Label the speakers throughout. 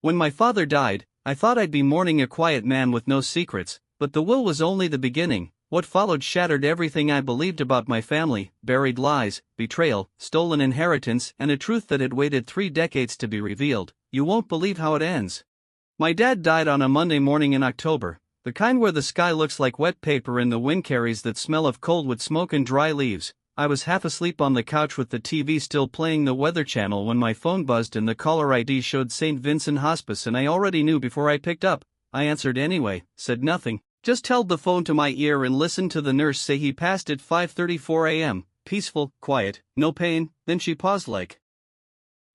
Speaker 1: When my father died, I thought I'd be mourning a quiet man with no secrets, but the will was only the beginning. What followed shattered everything I believed about my family: buried lies, betrayal, stolen inheritance, and a truth that had waited 3 decades to be revealed. You won't believe how it ends. My dad died on a Monday morning in October, the kind where the sky looks like wet paper and the wind carries that smell of cold wood smoke and dry leaves. I was half asleep on the couch with the TV still playing the Weather Channel when my phone buzzed and the caller ID showed St. Vincent Hospice, and I already knew before I picked up. I answered anyway, said nothing, just held the phone to my ear and listened to the nurse say he passed at 5:34 a.m., peaceful, quiet, no pain. Then she paused like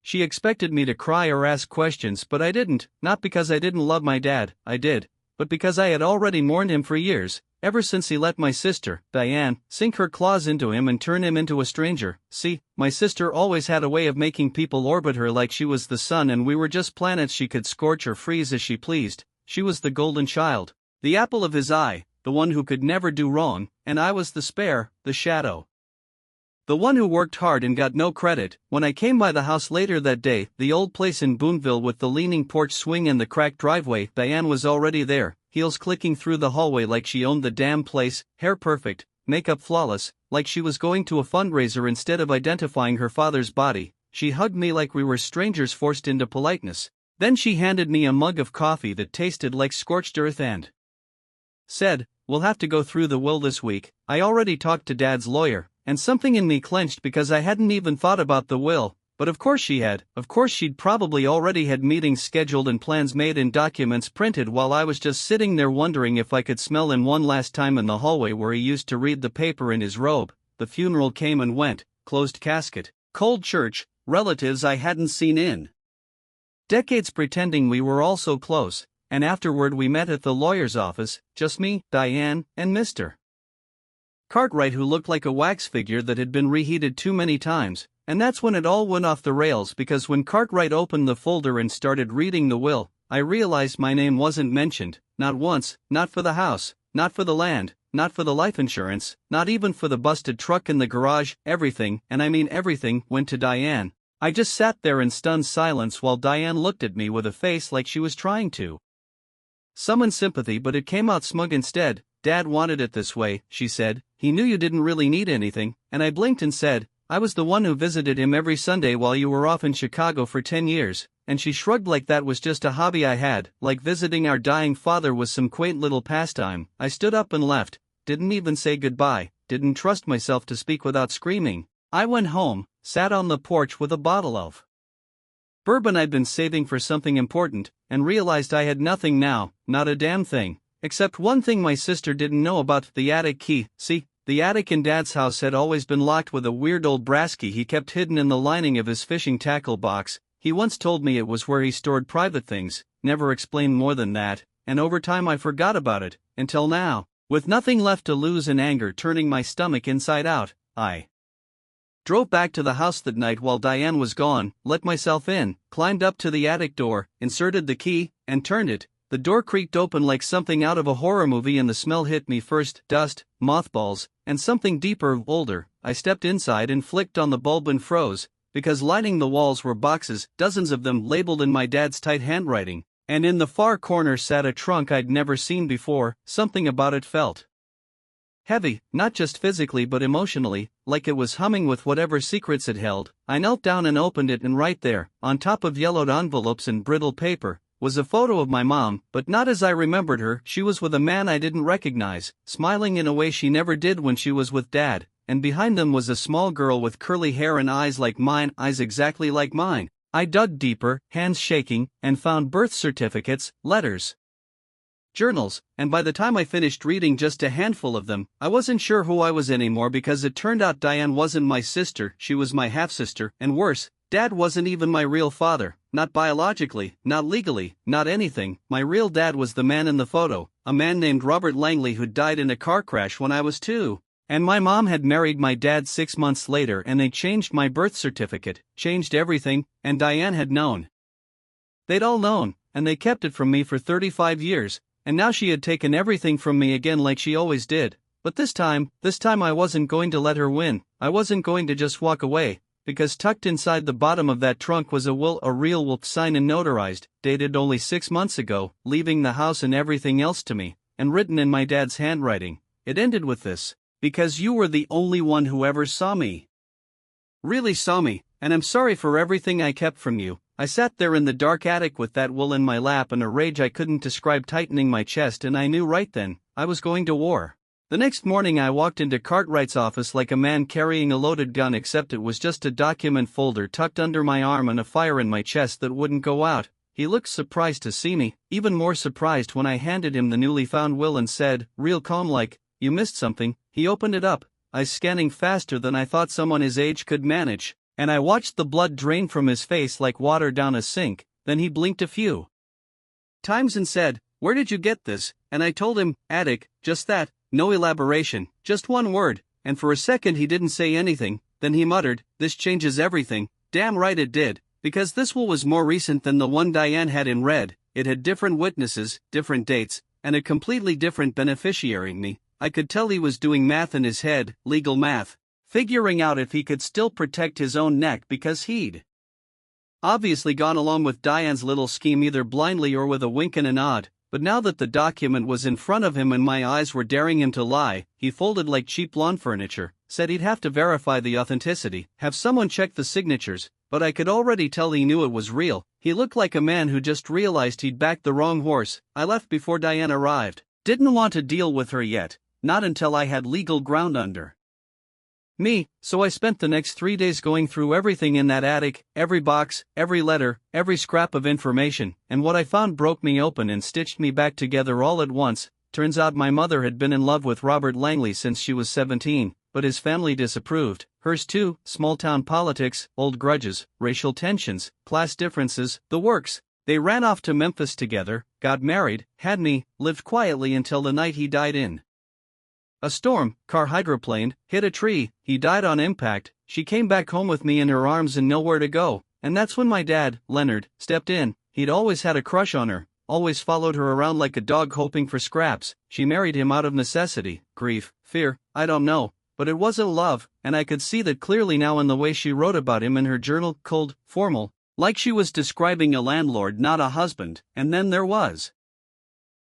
Speaker 1: she expected me to cry or ask questions, but I didn't, not because I didn't love my dad, I did, but because I had already mourned him for years, ever since he let my sister, Diane, sink her claws into him and turn him into a stranger. See, my sister always had a way of making people orbit her like she was the sun and we were just planets she could scorch or freeze as she pleased. She was the golden child, the apple of his eye, the one who could never do wrong, and I was the spare, the shadow. The one who worked hard and got no credit. When I came by the house later that day, the old place in Boonville with the leaning porch swing and the cracked driveway, Diane was already there, heels clicking through the hallway like she owned the damn place, hair perfect, makeup flawless, like she was going to a fundraiser instead of identifying her father's body. She hugged me like we were strangers forced into politeness. Then she handed me a mug of coffee that tasted like scorched earth and said, "We'll have to go through the will this week." I already talked to Dad's lawyer, and something in me clenched because I hadn't even thought about the will, but of course she had. Of course she'd probably already had meetings scheduled and plans made and documents printed while I was just sitting there wondering if I could smell him one last time in the hallway where he used to read the paper in his robe. The funeral came and went, closed casket, cold church, relatives I hadn't seen in decades pretending we were all so close, and afterward we met at the lawyer's office, just me, Diane, and Mr. Cartwright, who looked like a wax figure that had been reheated too many times. And that's when it all went off the rails, because when Cartwright opened the folder and started reading the will, I realized my name wasn't mentioned, not once, not for the house, not for the land, not for the life insurance, not even for the busted truck in the garage. Everything, and I mean everything, went to Diane. I just sat there in stunned silence while Diane looked at me with a face like she was trying to summon sympathy, but it came out smug instead. "Dad wanted it this way," she said. "He knew you didn't really need anything." And I blinked and said, "I was the one who visited him every Sunday while you were off in Chicago for 10 years, and she shrugged like that was just a hobby I had, like visiting our dying father was some quaint little pastime. I stood up and left, didn't even say goodbye, didn't trust myself to speak without screaming. I went home, sat on the porch with a bottle of bourbon I'd been saving for something important, and realized I had nothing now, not a damn thing, except one thing my sister didn't know about: the attic key. See, the attic in Dad's house had always been locked with a weird old brass key he kept hidden in the lining of his fishing tackle box. He once told me it was where he stored private things, never explained more than that, and over time I forgot about it, until now. With nothing left to lose and anger turning my stomach inside out, I drove back to the house that night while Diane was gone, let myself in, climbed up to the attic door, inserted the key, and turned it. The door creaked open like something out of a horror movie and the smell hit me first: dust, mothballs, and something deeper, older. I stepped inside and flicked on the bulb and froze, because lining the walls were boxes, dozens of them labeled in my dad's tight handwriting, and in the far corner sat a trunk I'd never seen before. Something about it felt heavy, not just physically but emotionally, like it was humming with whatever secrets it held. I knelt down and opened it, and right there, on top of yellowed envelopes and brittle paper, was a photo of my mom, but not as I remembered her. She was with a man I didn't recognize, smiling in a way she never did when she was with Dad, and behind them was a small girl with curly hair and eyes like mine, eyes exactly like mine. I dug deeper, hands shaking, and found birth certificates, letters, journals, and by the time I finished reading just a handful of them, I wasn't sure who I was anymore, because it turned out Diane wasn't my sister, she was my half-sister, and worse, Dad wasn't even my real father, not biologically, not legally, not anything. My real dad was the man in the photo, a man named Robert Langley who died in a car crash when I was 2. And my mom had married my dad 6 months later, and they changed my birth certificate, changed everything, and Diane had known. They'd all known, and they kept it from me for 35 years, and now she had taken everything from me again like she always did. But this time I wasn't going to let her win. I wasn't going to just walk away, because tucked inside the bottom of that trunk was a will, a real will, signed and notarized, dated only 6 months ago, leaving the house and everything else to me, and written in my dad's handwriting. It ended with this: because you were the only one who ever saw me. Really saw me, and I'm sorry for everything I kept from you. I sat there in the dark attic with that will in my lap and a rage I couldn't describe tightening my chest, and I knew right then, I was going to war. The next morning I walked into Cartwright's office like a man carrying a loaded gun, except it was just a document folder tucked under my arm and a fire in my chest that wouldn't go out. He looked surprised to see me, even more surprised when I handed him the newly found will and said, real calm like, "You missed something." He opened it up, eyes scanning faster than I thought someone his age could manage, and I watched the blood drain from his face like water down a sink. Then he blinked a few times and said, "Where did you get this?" And I told him, "Attic," just that, no elaboration, just one word, and for a second he didn't say anything. Then he muttered, "This changes everything." Damn right it did, because this will was more recent than the one Diane had in red. It had different witnesses, different dates, and a completely different beneficiary. Me, I could tell he was doing math in his head, legal math, figuring out if he could still protect his own neck, because he'd obviously gone along with Diane's little scheme either blindly or with a wink and a nod. But now that the document was in front of him and my eyes were daring him to lie, he folded like cheap lawn furniture, said he'd have to verify the authenticity, have someone check the signatures, but I could already tell he knew it was real. He looked like a man who just realized he'd backed the wrong horse. I left before Diane arrived. Didn't want to deal with her yet, not until I had legal ground under me, so I spent the next 3 days going through everything in that attic, every box, every letter, every scrap of information, and what I found broke me open and stitched me back together all at once. Turns out my mother had been in love with Robert Langley since she was 17, but his family disapproved, hers too. Small-town politics, old grudges, racial tensions, class differences, the works. They ran off to Memphis together, got married, had me, lived quietly until the night he died in a storm. Car hydroplaned, hit a tree, he died on impact. She came back home with me in her arms and nowhere to go, and that's when my dad, Leonard, stepped in. He'd always had a crush on her, always followed her around like a dog hoping for scraps. She married him out of necessity, grief, fear, I don't know, but it wasn't love, and I could see that clearly now in the way she wrote about him in her journal, cold, formal, like she was describing a landlord, not a husband. And then there was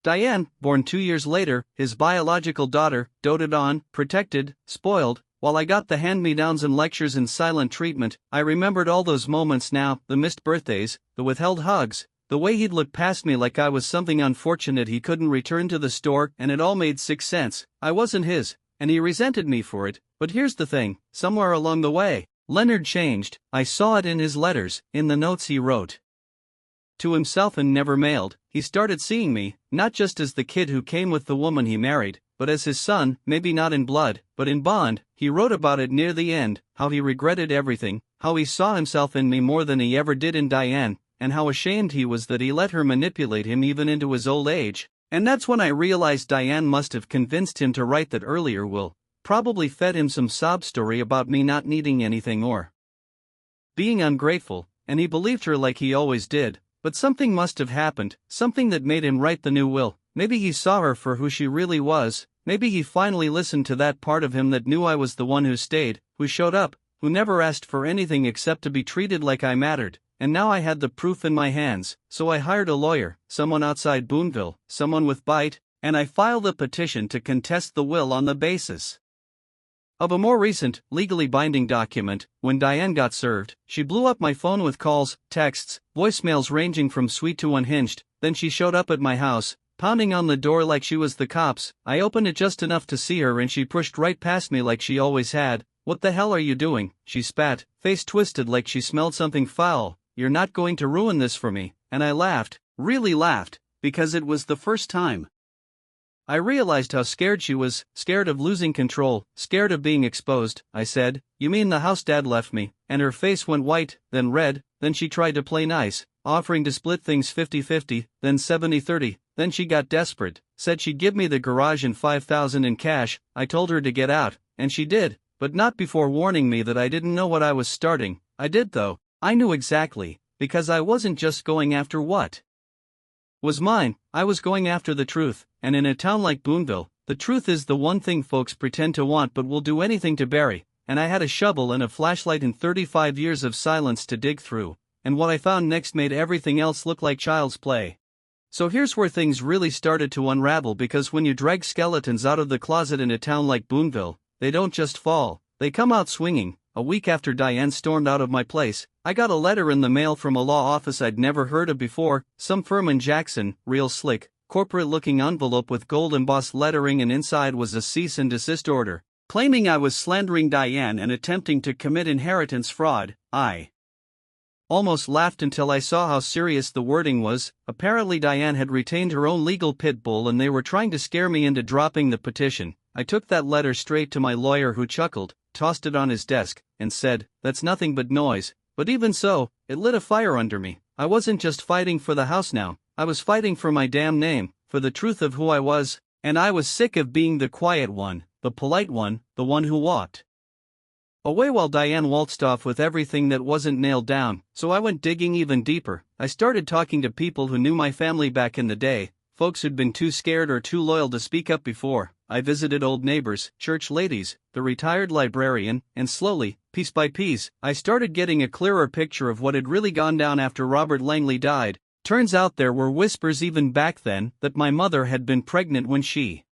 Speaker 1: Diane, born 2 years later, his biological daughter, doted on, protected, spoiled. While I got the hand-me-downs and lectures and silent treatment, I remembered all those moments now, the missed birthdays, the withheld hugs, the way he'd look past me like I was something unfortunate he couldn't return to the store, and it all made 6 sense. I wasn't his, and he resented me for it. But here's the thing, somewhere along the way, Leonard changed. I saw it in his letters, in the notes he wrote to himself and never mailed. He started seeing me, not just as the kid who came with the woman he married, but as his son, maybe not in blood, but in bond. He wrote about it near the end, how he regretted everything, how he saw himself in me more than he ever did in Diane, and how ashamed he was that he let her manipulate him even into his old age. And that's when I realized Diane must have convinced him to write that earlier will, probably fed him some sob story about me not needing anything or being ungrateful, and he believed her like he always did. But something must have happened, something that made him write the new will. Maybe he saw her for who she really was. Maybe he finally listened to that part of him that knew I was the one who stayed, who showed up, who never asked for anything except to be treated like I mattered. And now I had the proof in my hands, so I hired a lawyer, someone outside Boonville, someone with bite, and I filed a petition to contest the will on the basis of a more recent, legally binding document. When Diane got served, she blew up my phone with calls, texts, voicemails ranging from sweet to unhinged. Then she showed up at my house, pounding on the door like she was the cops. I opened it just enough to see her and she pushed right past me like she always had. "What the hell are you doing?" she spat, face twisted like she smelled something foul. "You're not going to ruin this for me." And I laughed, really laughed, because it was the first time I realized how scared she was, scared of losing control, scared of being exposed. I said, "You mean the house Dad left me?" And her face went white, then red. Then she tried to play nice, offering to split things 50-50, then 70-30. Then she got desperate, said she'd give me the garage and $5,000 in cash. I told her to get out, and she did, but not before warning me that I didn't know what I was starting. I did though. I knew exactly, because I wasn't just going after what was mine, I was going after the truth. And in a town like Boonville, the truth is the one thing folks pretend to want but will do anything to bury. and I had a shovel and a flashlight and 35 years of silence to dig through, and what I found next made everything else look like child's play. So here's where things really started to unravel, because when you drag skeletons out of the closet in a town like Boonville, they don't just fall, they come out swinging. A week after Diane stormed out of my place, I got a letter in the mail from a law office I'd never heard of before, some firm in Jackson, real slick, corporate-looking envelope with gold embossed lettering, and inside was a cease and desist order, claiming I was slandering Diane and attempting to commit inheritance fraud. I almost laughed until I saw how serious the wording was. Apparently Diane had retained her own legal pit bull and they were trying to scare me into dropping the petition. I took that letter straight to my lawyer, who chuckled, tossed it on his desk, and said, "That's nothing but noise." But even so, it lit a fire under me. I wasn't just fighting for the house now, I was fighting for my damn name, for the truth of who I was, and I was sick of being the quiet one, the polite one, the one who walked away while Diane waltzed off with everything that wasn't nailed down. So I went digging even deeper. I started talking to people who knew my family back in the day, folks who'd been too scared or too loyal to speak up before. I visited old neighbors, church ladies, the retired librarian, and slowly, piece by piece, I started getting a clearer picture of what had really gone down after Robert Langley died. Turns out there were whispers even back then that my mother had been pregnant when she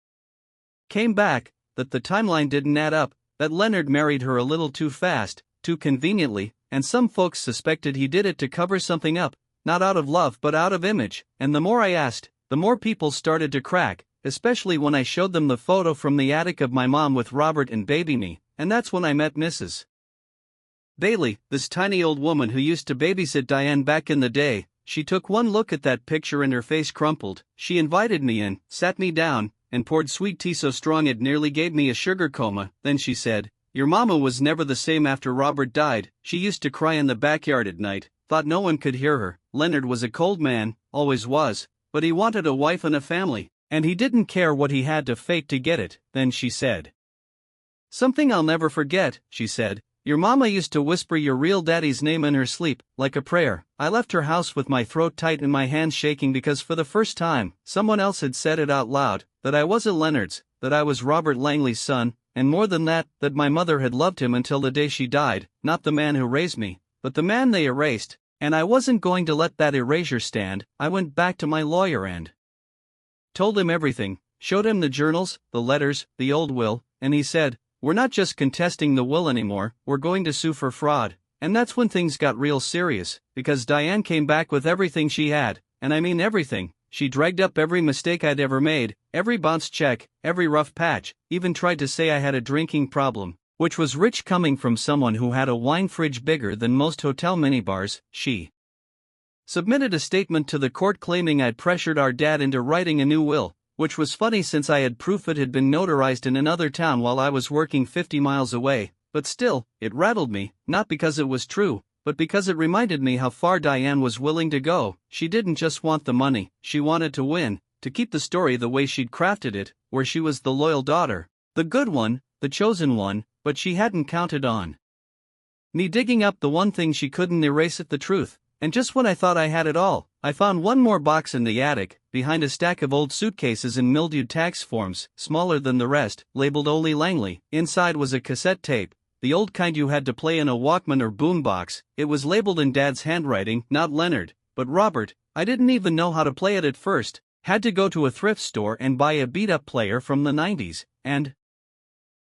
Speaker 1: came back, that the timeline didn't add up, that Leonard married her a little too fast, too conveniently, and some folks suspected he did it to cover something up, not out of love but out of image. And the more I asked, the more people started to crack, especially when I showed them the photo from the attic of my mom with Robert and baby me, and that's when I met Mrs. Bailey, this tiny old woman who used to babysit Diane back in the day. She took one look at that picture and her face crumpled. She invited me in, sat me down, and poured sweet tea so strong it nearly gave me a sugar coma. Then she said, "Your mama was never the same after Robert died. She used to cry in the backyard at night, thought no one could hear her. Leonard was a cold man, always was, but he wanted a wife and a family, and he didn't care what he had to fake to get it." Then she said something I'll never forget. She said, "Your mama used to whisper your real daddy's name in her sleep, like a prayer." I left her house with my throat tight and my hands shaking, because for the first time, someone else had said it out loud, that I wasn't Leonard's, that I was Robert Langley's son, and more than that, that my mother had loved him until the day she died, not the man who raised me, but the man they erased, and I wasn't going to let that erasure stand. I went back to my lawyer and told him everything, showed him the journals, the letters, the old will, and he said, "We're not just contesting the will anymore, we're going to sue for fraud." And that's when things got real serious, because Diane came back with everything she had, and I mean everything. She dragged up every mistake I'd ever made, every bounced check, every rough patch, even tried to say I had a drinking problem, which was rich coming from someone who had a wine fridge bigger than most hotel minibars. She submitted a statement to the court claiming I'd pressured our dad into writing a new will, which was funny since I had proof it had been notarized in another town while I was working 50 miles away. But still, it rattled me, not because it was true, but because it reminded me how far Diane was willing to go. She didn't just want the money, she wanted to win, to keep the story the way she'd crafted it, where she was the loyal daughter, the good one, the chosen one, but she hadn't counted on me digging up the one thing she couldn't erase it, the truth. And just when I thought I had it all, I found one more box in the attic, behind a stack of old suitcases and mildewed tax forms, smaller than the rest, labeled only Langley. Inside was a cassette tape, the old kind you had to play in a Walkman or boombox. It was labeled in Dad's handwriting, not Leonard, but Robert. I didn't even know how to play it at first, had to go to a thrift store and buy a beat-up player from the 90s, and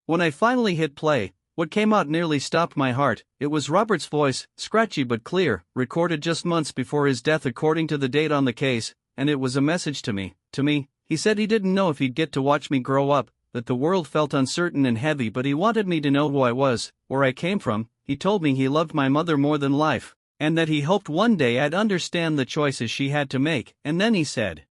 Speaker 1: when I finally hit play, what came out nearly stopped my heart. It was Robert's voice, scratchy but clear, recorded just months before his death according to the date on the case, and it was a message to me. He said he didn't know if he'd get to watch me grow up, that the world felt uncertain and heavy, but he wanted me to know who I was, where I came from. He told me he loved my mother more than life, and that he hoped one day I'd understand the choices she had to make. And then he said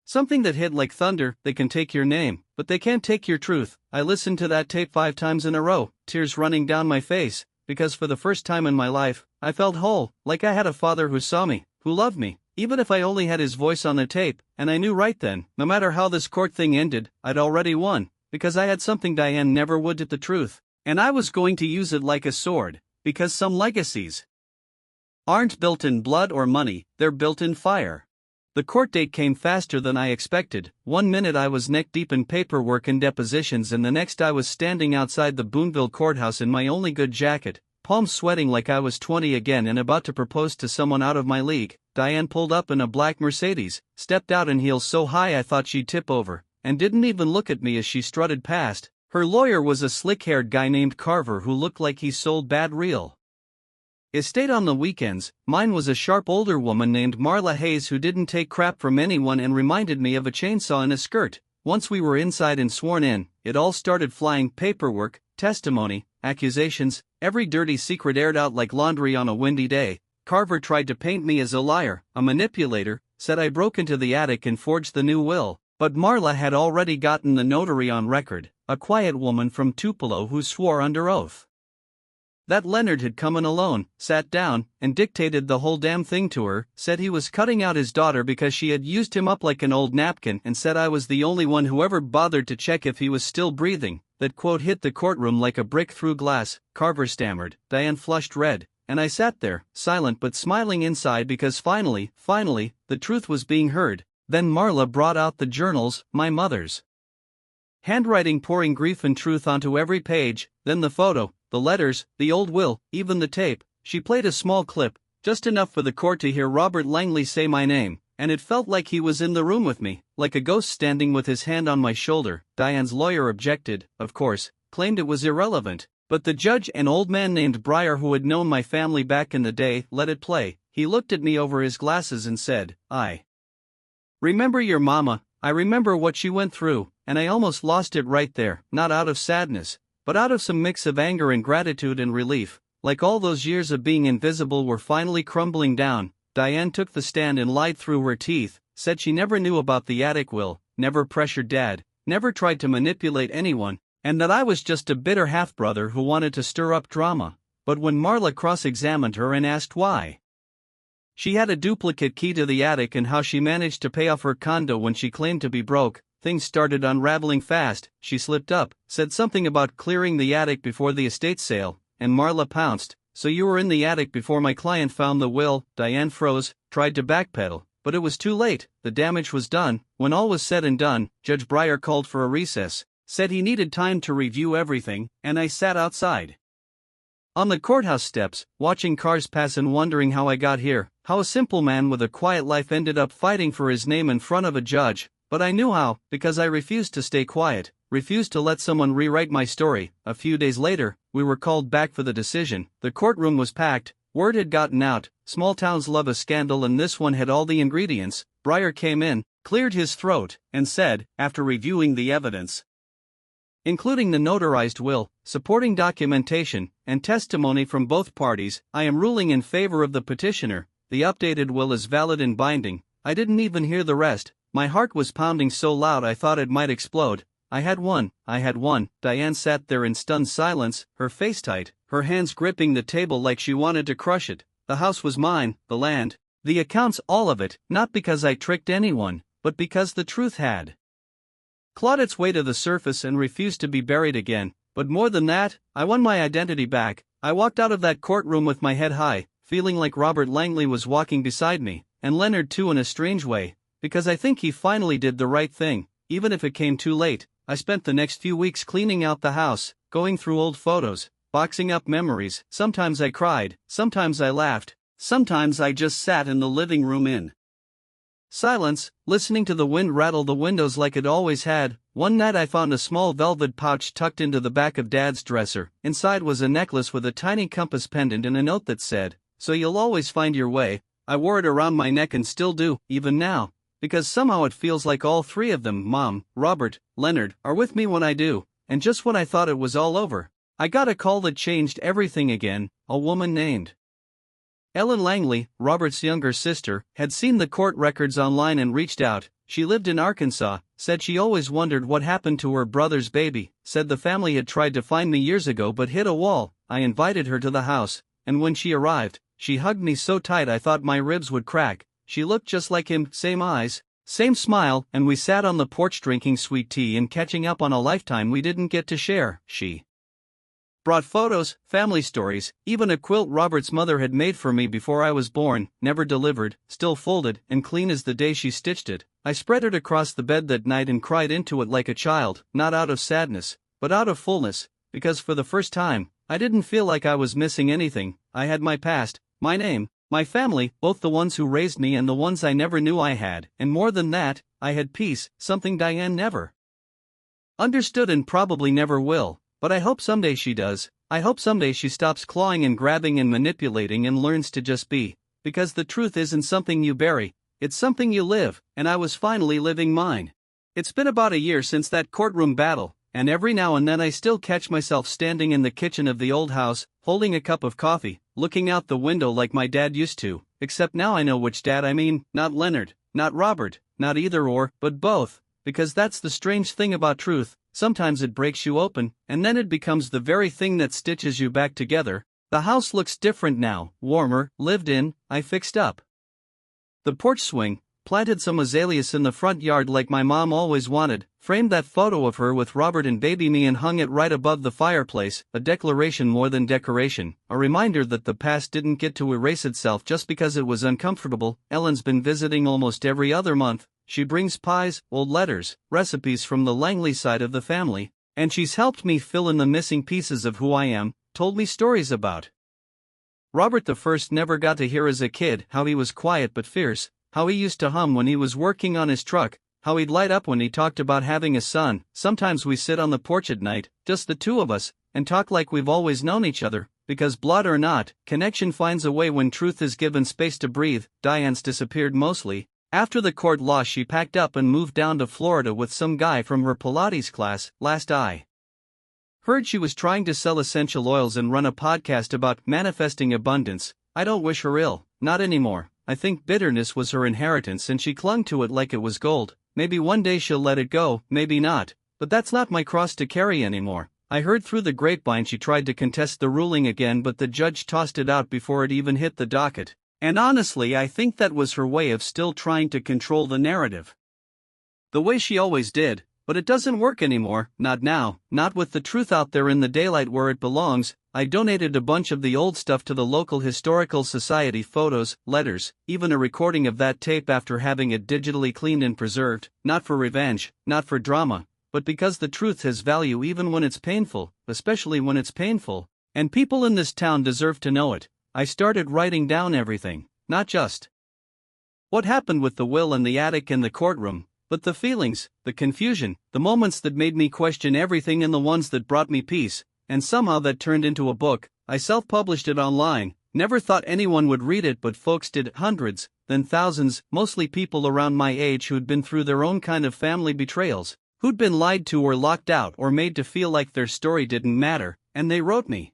Speaker 1: something that hit like thunder: "They can take your name, but they can't take your truth." I listened to that tape 5 times in a row, tears running down my face, because for the first time in my life, I felt whole, like I had a father who saw me, who loved me, even if I only had his voice on the tape. And I knew right then, no matter how this court thing ended, I'd already won, because I had something Diane never would, at the truth, and I was going to use it like a sword, because some legacies aren't built in blood or money, they're built in fire. The court date came faster than I expected. One minute I was neck deep in paperwork and depositions, and the next I was standing outside the Boonville courthouse in my only good jacket, palms sweating like I was 20 again and about to propose to someone out of my league. Diane pulled up in a black Mercedes, stepped out in heels so high I thought she'd tip over, and didn't even look at me as she strutted past. Her lawyer was a slick-haired guy named Carver who looked like he sold bad real estate on the weekends. Mine was a sharp older woman named Marla Hayes who didn't take crap from anyone and reminded me of a chainsaw in a skirt. Once we were inside and sworn in, it all started flying: paperwork, testimony, accusations, every dirty secret aired out like laundry on a windy day. Carver tried to paint me as a liar, a manipulator, said I broke into the attic and forged the new will, but Marla had already gotten the notary on record, a quiet woman from Tupelo who swore under oath that Leonard had come in alone, sat down, and dictated the whole damn thing to her, said he was cutting out his daughter because she had used him up like an old napkin, and said I was the only one who ever bothered to check if he was still breathing. That quote hit the courtroom like a brick through glass. Carver stammered, Diane flushed red, and I sat there, silent but smiling inside because finally, the truth was being heard. Then Marla brought out the journals, my mother's handwriting pouring grief and truth onto every page, then the photo, the letters, the old will, even the tape. She played a small clip, just enough for the court to hear Robert Langley say my name, and it felt like he was in the room with me, like a ghost standing with his hand on my shoulder. Diane's lawyer objected, of course, claimed it was irrelevant, but the judge, an old man named Breyer who had known my family back in the day, let it play. He looked at me over his glasses and said, I remember your mama, I remember what she went through, and I almost lost it right there, not out of sadness, but out of some mix of anger and gratitude and relief, like all those years of being invisible were finally crumbling down. Diane took the stand and lied through her teeth, said she never knew about the attic will, never pressured Dad, never tried to manipulate anyone, and that I was just a bitter half-brother who wanted to stir up drama. But when Marla cross-examined her and asked why she had a duplicate key to the attic and how she managed to pay off her condo when she claimed to be broke, things started unraveling fast. She slipped up, said something about clearing the attic before the estate sale, and Marla pounced. So you were in the attic before my client found the will? Diane froze, tried to backpedal, but it was too late. The damage was done. When all was said and done, Judge Breyer called for a recess, said he needed time to review everything, and I sat outside on the courthouse steps, watching cars pass and wondering how I got here, how a simple man with a quiet life ended up fighting for his name in front of a judge. But I knew how, because I refused to stay quiet, refused to let someone rewrite my story. A few days later, we were called back for the decision. The courtroom was packed, word had gotten out, small towns love a scandal and this one had all the ingredients. Breyer came in, cleared his throat, and said, after reviewing the evidence, including the notarized will, supporting documentation, and testimony from both parties, I am ruling in favor of the petitioner. The updated will is valid and binding. I didn't even hear the rest. My heart was pounding so loud I thought it might explode. I had won. Diane sat there in stunned silence, her face tight, her hands gripping the table like she wanted to crush it. The house was mine, the land, the accounts, all of it, not because I tricked anyone, but because the truth had clawed its way to the surface and refused to be buried again. But more than that, I won my identity back. I walked out of that courtroom with my head high, feeling like Robert Langley was walking beside me, and Leonard too in a strange way, because I think he finally did the right thing, even if it came too late. I spent the next few weeks cleaning out the house, going through old photos, boxing up memories. Sometimes I cried, sometimes I laughed, sometimes I just sat in the living room in silence, listening to the wind rattle the windows like it always had. One night I found a small velvet pouch tucked into the back of Dad's dresser. Inside was a necklace with a tiny compass pendant and a note that said, "So you'll always find your way." I wore it around my neck and still do, even now, because somehow it feels like all three of them, Mom, Robert, Leonard, are with me when I do. And just when I thought it was all over, I got a call that changed everything again. A woman named Ellen Langley, Robert's younger sister, had seen the court records online and reached out. She lived in Arkansas, said she always wondered what happened to her brother's baby, said the family had tried to find me years ago but hit a wall. I invited her to the house, and when she arrived, she hugged me so tight I thought my ribs would crack. She looked just like him, same eyes, same smile, and we sat on the porch drinking sweet tea and catching up on a lifetime we didn't get to share. She Brought photos, family stories, even a quilt Robert's mother had made for me before I was born, never delivered, still folded and clean as the day she stitched it. I spread it across the bed that night and cried into it like a child, not out of sadness, but out of fullness, because for the first time, I didn't feel like I was missing anything. I had my past, my name, my family, both the ones who raised me and the ones I never knew I had, and more than that, I had peace, something Diane never understood and probably never will. But I hope someday she does. I hope someday she stops clawing and grabbing and manipulating and learns to just be. Because the truth isn't something you bury, it's something you live, and I was finally living mine. It's been about a year since that courtroom battle, and every now and then I still catch myself standing in the kitchen of the old house, holding a cup of coffee, looking out the window like my dad used to, except now I know which dad I mean, not Leonard, not Robert, not either or, but both, because that's the strange thing about truth. Sometimes it breaks you open, and then it becomes the very thing that stitches you back together. The house looks different now, warmer, lived in, I fixed up the porch swing, planted some azaleas in the front yard like my mom always wanted, framed that photo of her with Robert and baby me and hung it right above the fireplace, a declaration more than decoration, a reminder that the past didn't get to erase itself just because it was uncomfortable. Ellen's been visiting almost every other month. She brings pies, old letters, recipes from the Langley side of the family, and she's helped me fill in the missing pieces of who I am, told me stories about Robert the First. Never got to hear as a kid how he was quiet but fierce, how he used to hum when he was working on his truck, how he'd light up when he talked about having a son. Sometimes we sit on the porch at night, just the two of us, and talk like we've always known each other, because blood or not, connection finds a way when truth is given space to breathe. Diane's disappeared mostly. After the court loss, she packed up and moved down to Florida with some guy from her Pilates class. Last I heard, she was trying to sell essential oils and run a podcast about manifesting abundance. I don't wish her ill, not anymore. I think bitterness was her inheritance and she clung to it like it was gold. Maybe one day she'll let it go, maybe not, but that's not my cross to carry anymore. I heard through the grapevine she tried to contest the ruling again, but the judge tossed it out before it even hit the docket. And honestly, I think that was her way of still trying to control the narrative, the way she always did, but it doesn't work anymore, not now, not with the truth out there in the daylight where it belongs. I donated a bunch of the old stuff to the local historical society, photos, letters, even a recording of that tape after having it digitally cleaned and preserved, not for revenge, not for drama, but because the truth has value even when it's painful, especially when it's painful, and people in this town deserve to know it. I started writing down everything, not just what happened with the will and the attic and the courtroom, but the feelings, the confusion, the moments that made me question everything and the ones that brought me peace, and somehow that turned into a book. I self-published it online, never thought anyone would read it, but folks did, hundreds, then thousands, mostly people around my age who'd been through their own kind of family betrayals, who'd been lied to or locked out or made to feel like their story didn't matter, and they wrote me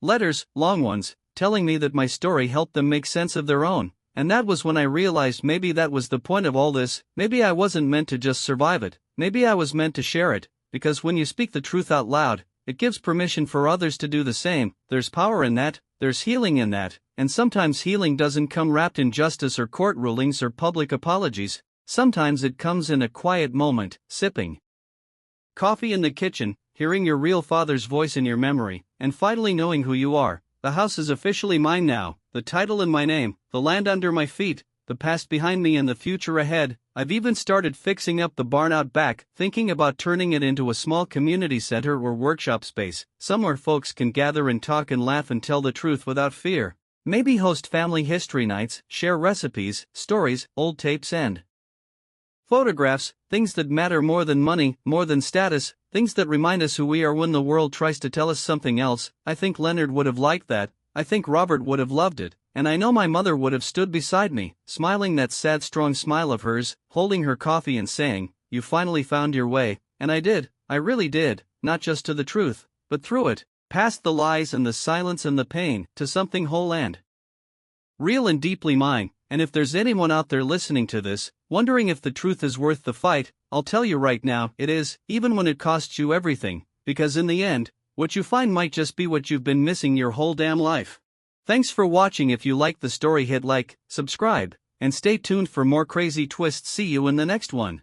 Speaker 1: letters, long ones, telling me that my story helped them make sense of their own. And that was when I realized maybe that was the point of all this. Maybe I wasn't meant to just survive it, maybe I was meant to share it, because when you speak the truth out loud, it gives permission for others to do the same. There's power in that, there's healing in that, and sometimes healing doesn't come wrapped in justice or court rulings or public apologies. Sometimes it comes in a quiet moment, sipping coffee in the kitchen, hearing your real father's voice in your memory, and finally knowing who you are. The house is officially mine now, the title in my name, the land under my feet, the past behind me and the future ahead. I've even started fixing up the barn out back, thinking about turning it into a small community center or workshop space, somewhere folks can gather and talk and laugh and tell the truth without fear. Maybe host family history nights, share recipes, stories, old tapes and photographs, things that matter more than money, more than status, things that remind us who we are when the world tries to tell us something else. I think Leonard would have liked that, I think Robert would have loved it, and I know my mother would have stood beside me, smiling that sad strong smile of hers, holding her coffee and saying, "You finally found your way," and I did, I really did, not just to the truth, but through it, past the lies and the silence and the pain, to something whole and real and deeply mine. And if there's anyone out there listening to this, wondering if the truth is worth the fight, I'll tell you right now, it is, even when it costs you everything, because in the end, what you find might just be what you've been missing your whole damn life. Thanks for watching. If you liked the story, hit like, subscribe, and stay tuned for more crazy twists. See you in the next one.